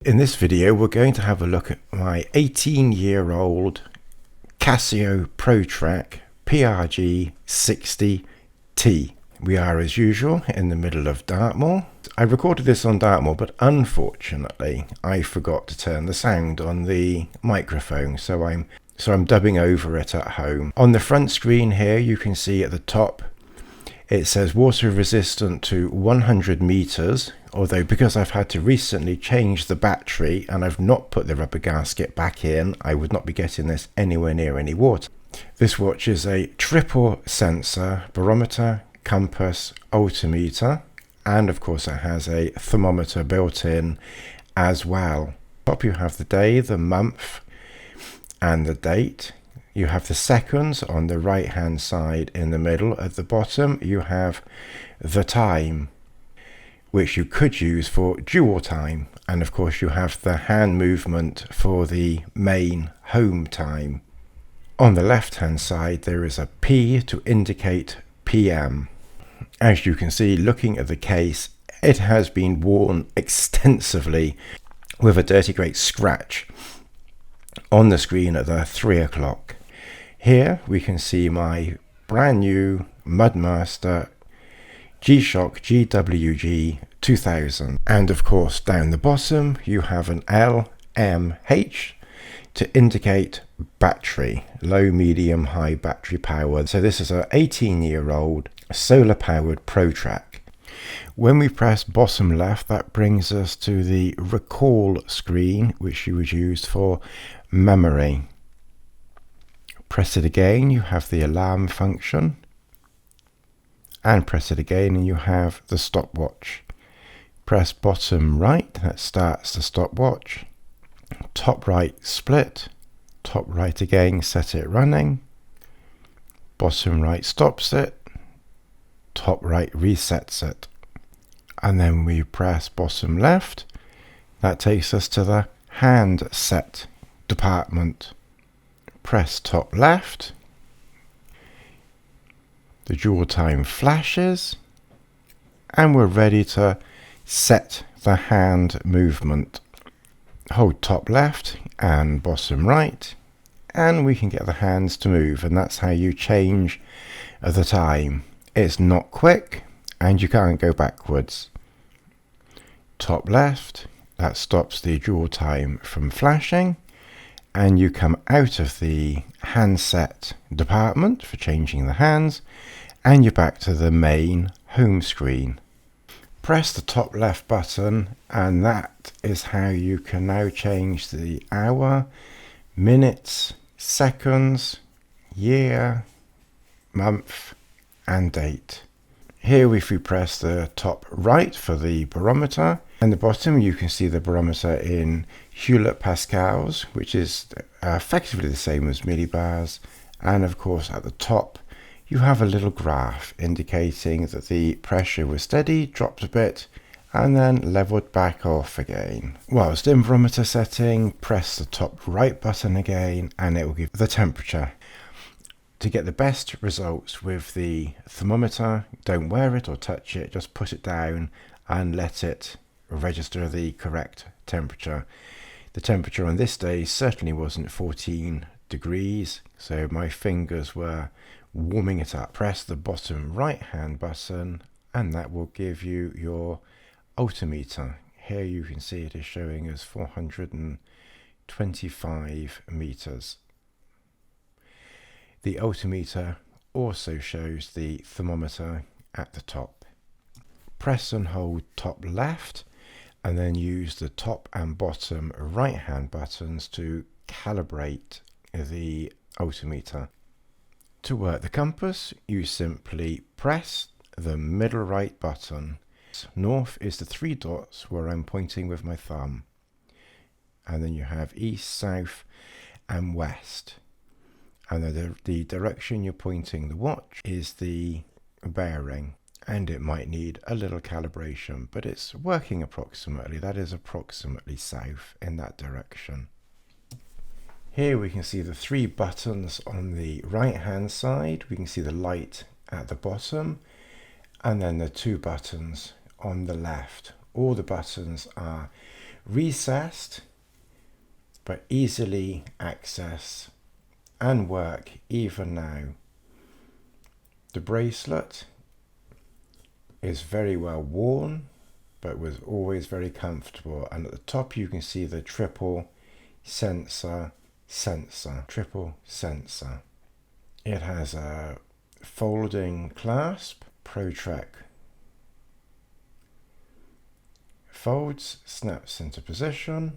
In this video we're going to have a look at my 18-year-old Casio Pro Trek PRG 60T. We are as usual in the middle of Dartmoor. I recorded this on Dartmoor, but unfortunately I forgot to turn the sound on the microphone, so I'm dubbing over it at home. On the front screen here you can see at the top it says water resistant to 100 meters, although because I've had to recently change the battery and I've not put the rubber gasket back in, I would not be getting this anywhere near any water. This watch is a triple sensor barometer, compass, altimeter, and of course it has a thermometer built in as well. Top you have the day, the month, and the date. You have the seconds on the right hand side in the middle. At the bottom you have the time, which you could use for dual time, and of course you have the hand movement for the main home time. On the left hand side there is a P to indicate PM. As you can see, looking at the case, it has been worn extensively with a dirty great scratch on the screen at the 3 o'clock. Here we can see my brand new Mudmaster G-Shock GWG 2000, and of course down the bottom you have an LMH to indicate battery, low, medium, high battery power. So this is an 18-year-old solar powered Pro Trek. When we press bottom left, that brings us to the recall screen, which you would use for memory. Press it again, you have the alarm function, and press it again and you have the stopwatch. Press bottom right, that starts the stopwatch. Top right split, top right again, set it running. Bottom right stops it, top right resets it. And then we press bottom left, that takes us to the handset department. Press top left, the dual time flashes, and we're ready to set the hand movement. Hold top left and bottom right, and we can get the hands to move, and that's how you change the time. It's not quick and you can't go backwards. Top left, that stops the dual time from flashing, and you come out of the handset department for changing the hands, and you're back to the main home screen. Press the top left button, and that is how you can now change the hour, minutes, seconds, year, month, and date. Here if we press the top right for the barometer, and the bottom you can see the barometer in Hewlett Pascals, which is effectively the same as millibars, and of course at the top you have a little graph indicating that the pressure was steady, dropped a bit, and then leveled back off again. Whilst in barometer setting, press the top right button again and it will give the temperature. To get the best results with the thermometer, don't wear it or touch it, just put it down and let it register the correct temperature. The temperature on this day certainly wasn't 14 degrees, so my fingers were warming it up. Press the bottom right hand button and that will give you your altimeter. Here you can see it is showing us 425 meters. The altimeter also shows the thermometer at the top. Press and hold top left and then use the top and bottom right hand buttons to calibrate the altimeter. To work the compass, you simply press the middle right button. North is the 3 dots where I'm pointing with my thumb, and then you have east, south and west. And the direction you're pointing the watch is the bearing, and it might need a little calibration, but it's working approximately. That is approximately south in that direction. Here we can see the 3 buttons on the right hand side. We can see the light at the bottom, and then the 2 buttons on the left. All the buttons are recessed but easily access and work even now. The bracelet is very well worn but was always very comfortable, and at the top you can see the triple sensor. It has a folding clasp. Pro Trek folds, snaps into position,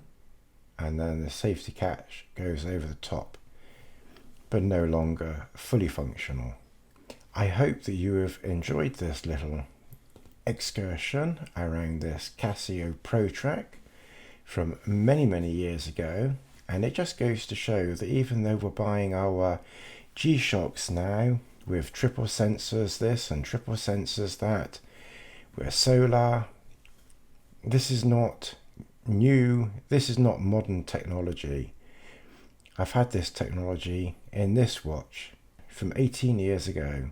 and then the safety catch goes over the top, but no longer fully functional. I hope that you have enjoyed this little excursion around this Casio Pro Trek from many years ago, and it just goes to show that even though we're buying our G-Shocks now with triple sensors this and triple sensors that, we're solar, this is not new, this is not modern technology. I've had this technology in this watch from 18 years ago.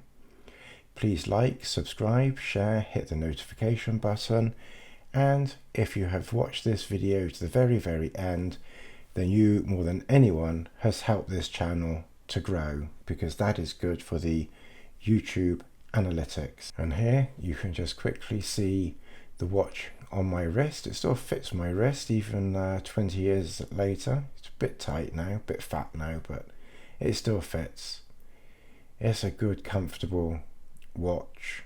Please like, subscribe, share, hit the notification button, and if you have watched this video to the very end, then you more than anyone has helped this channel to grow, because that is good for the YouTube analytics. And here you can just quickly see the watch on my wrist. It still fits my wrist even 20 years later. It's a bit tight now, a bit fat now, but it still fits. It's a good, comfortable watch.